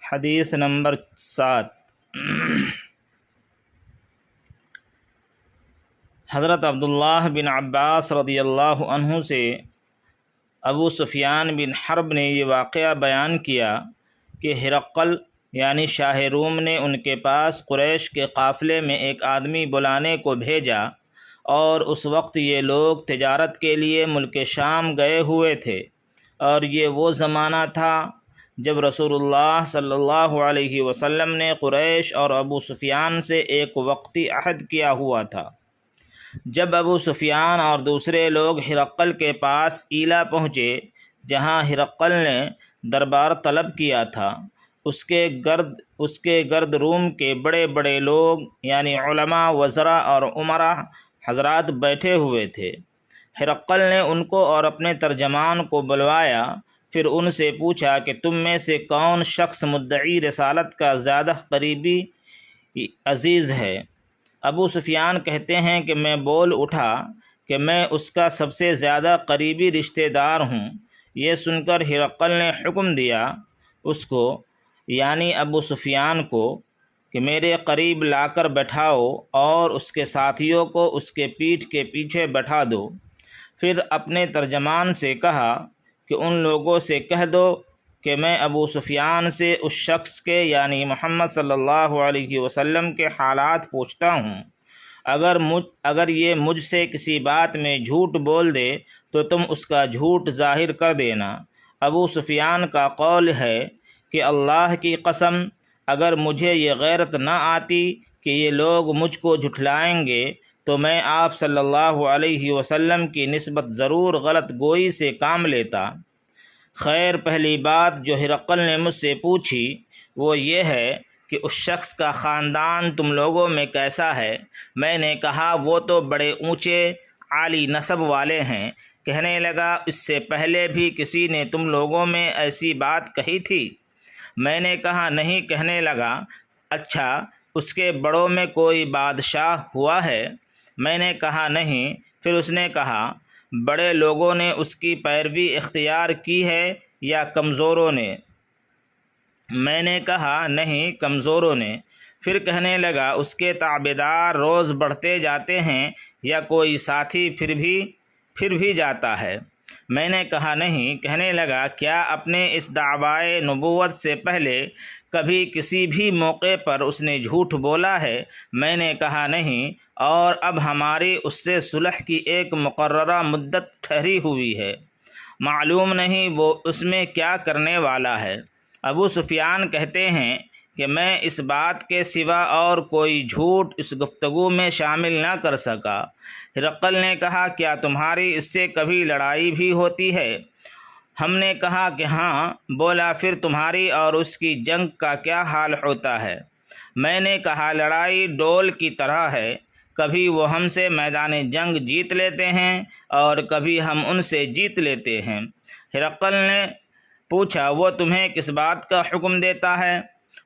حدیث نمبر 7۔ حضرت عبداللہ بن عباس رضی اللہ عنہ سے ابو سفیان بن حرب نے یہ واقعہ بیان کیا کہ ہرقل یعنی شاہ روم نے ان کے پاس قریش کے قافلے میں ایک آدمی بلانے کو بھیجا، اور اس وقت یہ لوگ تجارت کے لیے ملک شام گئے ہوئے تھے، اور یہ وہ زمانہ تھا جب رسول اللہ صلی اللہ علیہ وسلم نے قریش اور ابو سفیان سے ایک وقتی عہد کیا ہوا تھا۔ جب ابو سفیان اور دوسرے لوگ ہرقل کے پاس ایلا پہنچے، جہاں ہرقل نے دربار طلب کیا تھا، اس کے گرد روم کے بڑے بڑے لوگ یعنی علماء، وزراء اور امراء حضرات بیٹھے ہوئے تھے۔ ہرقل نے ان کو اور اپنے ترجمان کو بلوایا، پھر ان سے پوچھا کہ تم میں سے کون شخص مدعی رسالت کا زیادہ قریبی عزیز ہے؟ ابو سفیان کہتے ہیں کہ میں بول اٹھا کہ میں اس کا سب سے زیادہ قریبی رشتہ دار ہوں۔ یہ سن کر ہرقل نے حکم دیا اس کو یعنی ابو سفیان کو کہ میرے قریب لا کر بٹھاؤ اور اس کے ساتھیوں کو اس کے پیٹھ کے پیچھے بٹھا دو۔ پھر اپنے ترجمان سے کہا کہ ان لوگوں سے کہہ دو کہ میں ابو سفیان سے اس شخص کے یعنی محمد صلی اللہ علیہ وسلم کے حالات پوچھتا ہوں۔ اگر یہ مجھ سے کسی بات میں جھوٹ بول دے تو تم اس کا جھوٹ ظاہر کر دینا۔ ابو سفیان کا قول ہے کہ اللہ کی قسم، اگر مجھے یہ غیرت نہ آتی کہ یہ لوگ مجھ کو جھٹلائیں گے تو میں آپ صلی اللہ علیہ وسلم کی نسبت ضرور غلط گوئی سے کام لیتا۔ خیر، پہلی بات جو ہرقل نے مجھ سے پوچھی وہ یہ ہے کہ اس شخص کا خاندان تم لوگوں میں کیسا ہے؟ میں نے کہا وہ تو بڑے اونچے عالی نسب والے ہیں۔ کہنے لگا اس سے پہلے بھی کسی نے تم لوگوں میں ایسی بات کہی تھی؟ میں نے کہا نہیں۔ کہنے لگا اچھا، اس کے بڑوں میں کوئی بادشاہ ہوا ہے؟ میں نے کہا نہیں۔ پھر اس نے کہا بڑے لوگوں نے اس کی پیروی اختیار کی ہے یا کمزوروں نے؟ میں نے کہا نہیں، کمزوروں نے۔ پھر کہنے لگا اس کے تابعدار روز بڑھتے جاتے ہیں یا کوئی ساتھی پھر بھی جاتا ہے؟ میں نے کہا نہیں۔ کہنے لگا کیا اپنے اس دعویٰ نبوت سے پہلے کبھی کسی بھی موقع پر اس نے جھوٹ بولا ہے؟ میں نے کہا نہیں، اور اب ہماری اس سے صلح کی ایک مقررہ مدت ٹھہری ہوئی ہے، معلوم نہیں وہ اس میں کیا کرنے والا ہے۔ ابو سفیان کہتے ہیں کہ میں اس بات کے سوا اور کوئی جھوٹ اس گفتگو میں شامل نہ کر سکا۔ ہرقل نے کہا کیا تمہاری اس سے کبھی لڑائی بھی ہوتی ہے؟ ہم نے کہا کہ ہاں۔ بولا پھر تمہاری اور اس کی جنگ کا کیا حال ہوتا ہے؟ میں نے کہا لڑائی ڈول کی طرح ہے، کبھی وہ ہم سے میدان جنگ جیت لیتے ہیں اور کبھی ہم ان سے جیت لیتے ہیں۔ ہرقل نے پوچھا وہ تمہیں کس بات کا حکم دیتا ہے؟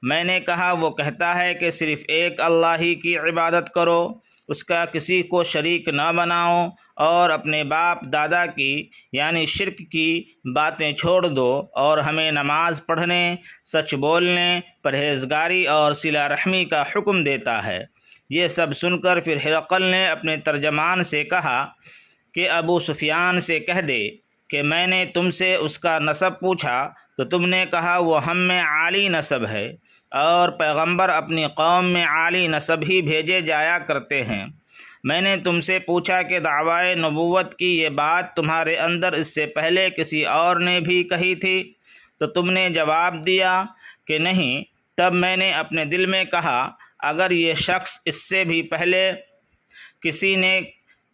میں نے کہا وہ کہتا ہے کہ صرف ایک اللہ ہی کی عبادت کرو، اس کا کسی کو شریک نہ بناؤ، اور اپنے باپ دادا کی یعنی شرک کی باتیں چھوڑ دو، اور ہمیں نماز پڑھنے، سچ بولنے، پرہیزگاری اور صلہ رحمی کا حکم دیتا ہے۔ یہ سب سن کر پھر ہرقل نے اپنے ترجمان سے کہا کہ ابو سفیان سے کہہ دے کہ میں نے تم سے اس کا نسب پوچھا تو تم نے کہا وہ ہم میں عالی نسب ہے، اور پیغمبر اپنی قوم میں عالی نسب ہی بھیجے جایا کرتے ہیں۔ میں نے تم سے پوچھا کہ دعویٰ نبوت کی یہ بات تمہارے اندر اس سے پہلے کسی اور نے بھی کہی تھی؟ تو تم نے جواب دیا کہ نہیں۔ تب میں نے اپنے دل میں کہا اگر یہ شخص اس سے بھی پہلے کسی نے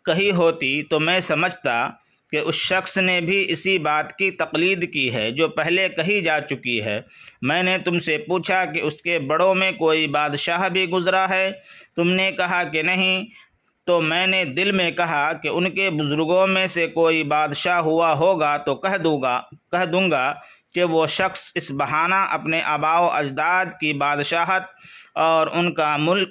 کہی ہوتی تو میں سمجھتا کہ اس شخص نے بھی اسی بات کی تقلید کی ہے جو پہلے کہی جا چکی ہے۔ میں نے تم سے پوچھا کہ اس کے بڑوں میں کوئی بادشاہ بھی گزرا ہے؟ تم نے کہا کہ نہیں۔ تو میں نے دل میں کہا کہ ان کے بزرگوں میں سے کوئی بادشاہ ہوا ہوگا تو کہہ دوں گا کہ وہ شخص اس بہانہ اپنے آباء و اجداد کی بادشاہت اور ان کا ملک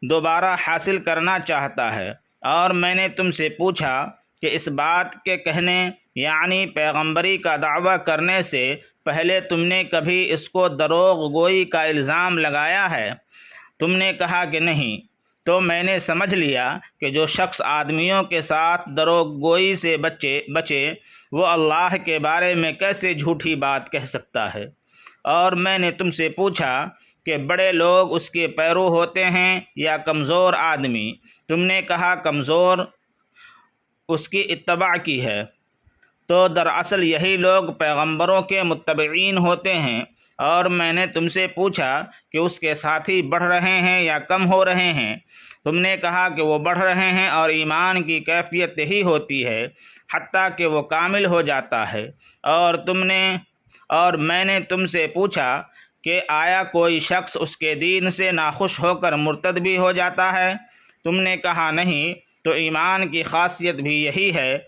دوبارہ حاصل کرنا چاہتا ہے۔ اور میں نے تم سے پوچھا کہ اس بات کے کہنے یعنی پیغمبری کا دعویٰ کرنے سے پہلے تم نے کبھی اس کو دروغ گوئی کا الزام لگایا ہے؟ تم نے کہا کہ نہیں۔ تو میں نے سمجھ لیا کہ جو شخص آدمیوں کے ساتھ دروغ گوئی سے بچے وہ اللہ کے بارے میں کیسے جھوٹی بات کہہ سکتا ہے؟ اور میں نے تم سے پوچھا کہ بڑے لوگ اس کے پیرو ہوتے ہیں یا کمزور آدمی؟ تم نے کہا کمزور اس کی اتباع کی ہے۔ تو دراصل یہی لوگ پیغمبروں کے متبعین ہوتے ہیں۔ اور میں نے تم سے پوچھا کہ اس کے ساتھی بڑھ رہے ہیں یا کم ہو رہے ہیں؟ تم نے کہا کہ وہ بڑھ رہے ہیں، اور ایمان کی کیفیت یہی ہوتی ہے حتیٰ کہ وہ کامل ہو جاتا ہے۔ اور میں نے تم سے پوچھا کہ آیا کوئی شخص اس کے دین سے ناخوش ہو کر مرتد بھی ہو جاتا ہے؟ تم نے کہا نہیں۔ تو ایمان کی خاصیت بھی یہی ہے،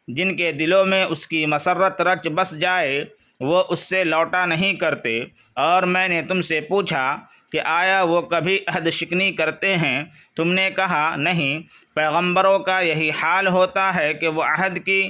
جن کے دلوں میں اس کی مسرت رچ بس جائے وہ اس سے لوٹا نہیں کرتے۔ اور میں نے تم سے پوچھا کہ آیا وہ کبھی عہد شکنی کرتے ہیں؟ تم نے کہا نہیں۔ پیغمبروں کا یہی حال ہوتا ہے کہ وہ عہد کی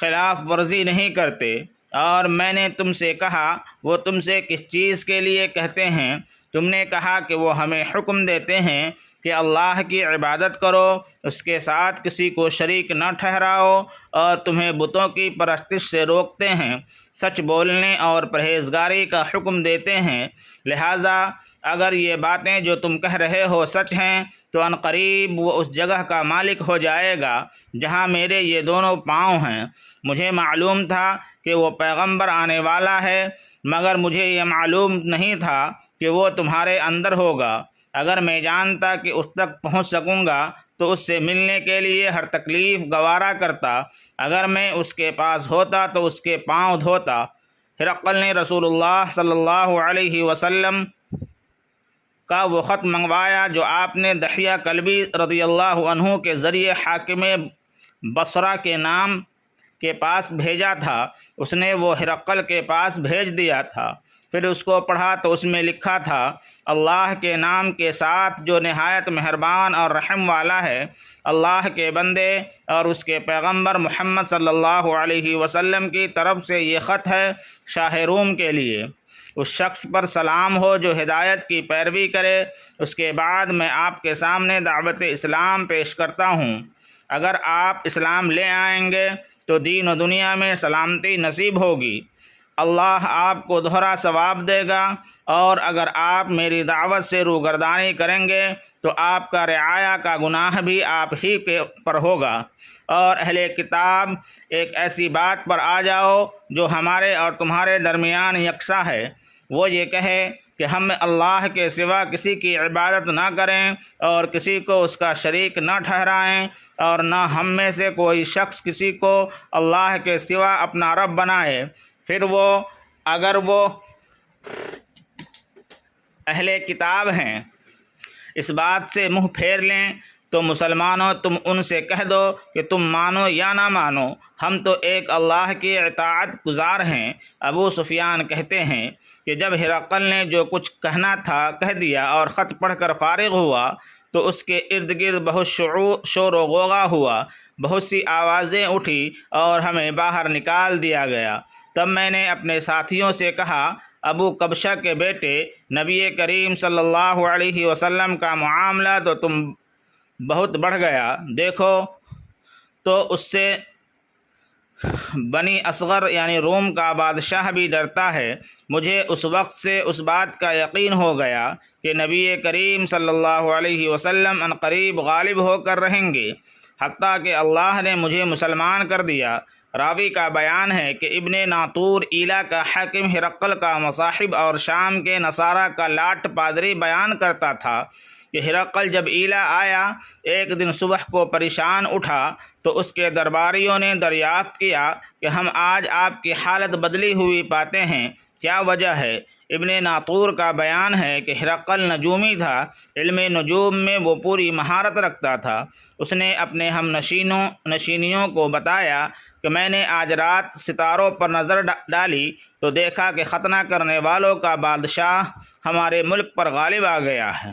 خلاف ورزی نہیں کرتے۔ اور میں نے تم سے کہا وہ تم سے کس چیز کے لیے کہتے ہیں؟ تم نے کہا کہ وہ ہمیں حکم دیتے ہیں کہ اللہ کی عبادت کرو، اس کے ساتھ کسی کو شریک نہ ٹھہراؤ، اور تمہیں بتوں کی پرستش سے روکتے ہیں، سچ بولنے اور پرہیزگاری کا حکم دیتے ہیں۔ لہٰذا اگر یہ باتیں جو تم کہہ رہے ہو سچ ہیں تو عنقریب وہ اس جگہ کا مالک ہو جائے گا جہاں میرے یہ دونوں پاؤں ہیں۔ مجھے معلوم تھا کہ وہ پیغمبر آنے والا ہے، مگر مجھے یہ معلوم نہیں تھا کہ وہ تمہارے اندر ہوگا۔ اگر میں جانتا کہ اس تک پہنچ سکوں گا تو اس سے ملنے کے لیے ہر تکلیف گوارا کرتا۔ اگر میں اس کے پاس ہوتا تو اس کے پاؤں دھوتا۔ ہرقل نے رسول اللہ صلی اللہ علیہ وسلم کا وہ خط منگوایا جو آپ نے دحیہ کلبی رضی اللہ عنہ کے ذریعے حاکم بصرہ کے نام کے پاس بھیجا تھا۔ اس نے وہ ہرقل کے پاس بھیج دیا تھا۔ پھر اس کو پڑھا تو اس میں لکھا تھا، اللہ کے نام کے ساتھ جو نہایت مہربان اور رحم والا ہے۔ اللہ کے بندے اور اس کے پیغمبر محمد صلی اللہ علیہ وسلم کی طرف سے یہ خط ہے شاہ روم کے لیے۔ اس شخص پر سلام ہو جو ہدایت کی پیروی کرے۔ اس کے بعد میں آپ کے سامنے دعوت اسلام پیش کرتا ہوں۔ اگر آپ اسلام لے آئیں گے تو دین و دنیا میں سلامتی نصیب ہوگی، اللہ آپ کو دوہرا ثواب دے گا، اور اگر آپ میری دعوت سے روگردانی کریں گے تو آپ کا رعایا کا گناہ بھی آپ ہی پر ہوگا۔ اور اہل کتاب ایک ایسی بات پر آ جاؤ جو ہمارے اور تمہارے درمیان یکساں ہے، وہ یہ کہے کہ ہم اللہ کے سوا کسی کی عبادت نہ کریں اور کسی کو اس کا شریک نہ ٹھہرائیں، اور نہ ہم میں سے کوئی شخص کسی کو اللہ کے سوا اپنا رب بنائے۔ پھر اگر وہ اہل کتاب ہیں اس بات سے منہ پھیر لیں تو مسلمانوں تم ان سے کہہ دو کہ تم مانو یا نہ مانو، ہم تو ایک اللہ کی اطاعت گزار ہیں۔ ابو سفیان کہتے ہیں کہ جب ہرقل نے جو کچھ کہنا تھا کہہ دیا اور خط پڑھ کر فارغ ہوا تو اس کے ارد گرد بہت شور و غوغا ہوا، بہت سی آوازیں اٹھی اور ہمیں باہر نکال دیا گیا۔ تب میں نے اپنے ساتھیوں سے کہا، ابو کبشہ کے بیٹے، نبی کریم صلی اللہ علیہ وسلم کا معاملہ تو تم بہت بڑھ گیا۔ دیکھو تو اس سے بنی اصغر یعنی روم کا بادشاہ بھی ڈرتا ہے۔ مجھے اس وقت سے اس بات کا یقین ہو گیا کہ نبی کریم صلی اللہ علیہ وسلم عنقریب غالب ہو کر رہیں گے، حتیٰ کہ اللہ نے مجھے مسلمان کر دیا۔ راوی کا بیان ہے کہ ابن ناطور ایلا کا حاکم ہرقل کا مصاحب اور شام کے نصارہ کا لاٹ پادری بیان کرتا تھا کہ ہرقل جب ایلا آیا ایک دن صبح کو پریشان اٹھا تو اس کے درباریوں نے دریافت کیا کہ ہم آج آپ کی حالت بدلی ہوئی پاتے ہیں، کیا وجہ ہے؟ ابن ناطور کا بیان ہے کہ ہرقل نجومی تھا، علم نجوم میں وہ پوری مہارت رکھتا تھا۔ اس نے اپنے ہم نشینیوں کو بتایا کہ میں نے آج رات ستاروں پر نظر ڈالی تو دیکھا کہ ختنہ کرنے والوں کا بادشاہ ہمارے ملک پر غالب آ گیا ہے۔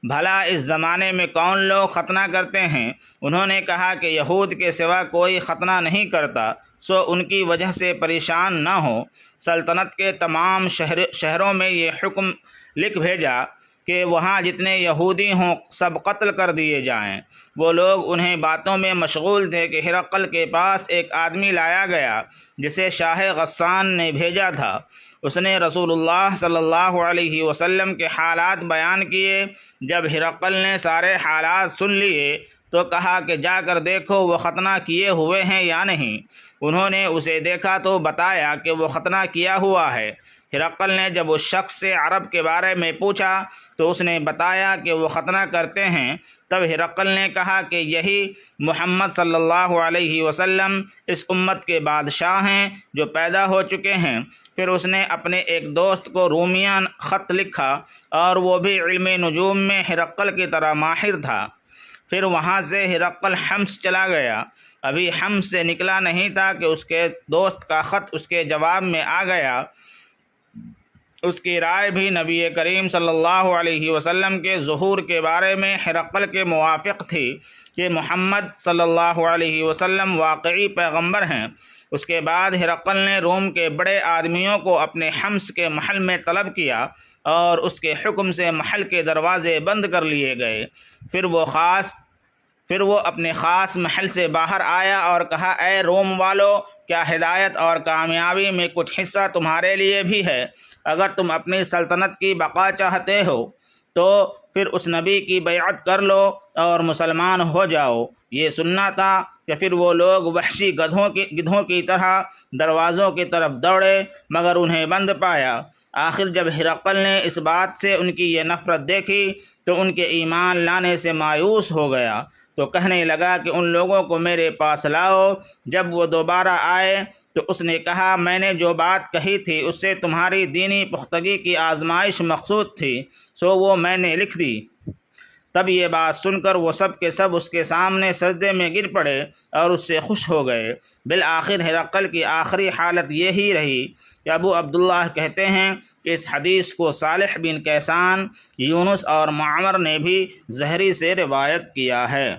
بھلا اس زمانے میں کون لوگ ختنہ کرتے ہیں؟ انہوں نے کہا کہ یہود کے سوا کوئی ختنہ نہیں کرتا۔ سو ان کی وجہ سے پریشان نہ ہو۔ سلطنت کے تمام شہروں میں یہ حکم لکھ بھیجا کہ وہاں جتنے یہودی ہوں سب قتل کر دیے جائیں۔ وہ لوگ انہیں باتوں میں مشغول تھے کہ ہرقل کے پاس ایک آدمی لایا گیا جسے شاہ غسان نے بھیجا تھا۔ اس نے رسول اللہ صلی اللہ علیہ وسلم کے حالات بیان کیے۔ جب ہرقل نے سارے حالات سن لیے تو کہا کہ جا کر دیکھو وہ ختنہ کیے ہوئے ہیں یا نہیں۔ انہوں نے اسے دیکھا تو بتایا کہ وہ ختنہ کیا ہوا ہے۔ ہرقل نے جب اس شخص سے عرب کے بارے میں پوچھا تو اس نے بتایا کہ وہ ختنہ کرتے ہیں۔ تب ہرقل نے کہا کہ یہی محمد صلی اللہ علیہ وسلم اس امت کے بادشاہ ہیں جو پیدا ہو چکے ہیں۔ پھر اس نے اپنے ایک دوست کو رومیان خط لکھا اور وہ بھی علم نجوم میں ہرقل کی طرح ماہر تھا۔ پھر وہاں سے ہرقل حمص چلا گیا۔ ابھی حمص سے نکلا نہیں تھا کہ اس کے دوست کا خط اس کے جواب میں آ گیا۔ اس کی رائے بھی نبی کریم صلی اللہ علیہ وسلم کے ظہور کے بارے میں ہرقل کے موافق تھی کہ محمد صلی اللہ علیہ وسلم واقعی پیغمبر ہیں۔ اس کے بعد ہرقل نے روم کے بڑے آدمیوں کو اپنے حمص کے محل میں طلب کیا اور اس کے حکم سے محل کے دروازے بند کر لیے گئے۔ پھر وہ اپنے خاص محل سے باہر آیا اور کہا، اے روم والو، کیا ہدایت اور کامیابی میں کچھ حصہ تمہارے لیے بھی ہے؟ اگر تم اپنی سلطنت کی بقا چاہتے ہو تو پھر اس نبی کی بیعت کر لو اور مسلمان ہو جاؤ۔ یہ سننا تھا کہ پھر وہ لوگ وحشی گدھوں کی طرح دروازوں کی طرف دوڑے مگر انہیں بند پایا۔ آخر جب ہرقل نے اس بات سے ان کی یہ نفرت دیکھی تو ان کے ایمان لانے سے مایوس ہو گیا، تو کہنے لگا کہ ان لوگوں کو میرے پاس لاؤ۔ جب وہ دوبارہ آئے تو اس نے کہا، میں نے جو بات کہی تھی اس سے تمہاری دینی پختگی کی آزمائش مقصود تھی، سو وہ میں نے لکھ دی۔ تب یہ بات سن کر وہ سب کے سب اس کے سامنے سجدے میں گر پڑے اور اس سے خوش ہو گئے۔ بالآخر ہرقل کی آخری حالت یہی رہی کہ ابو عبداللہ کہتے ہیں کہ اس حدیث کو صالح بن کیسان، یونس اور معمر نے بھی زہری سے روایت کیا ہے۔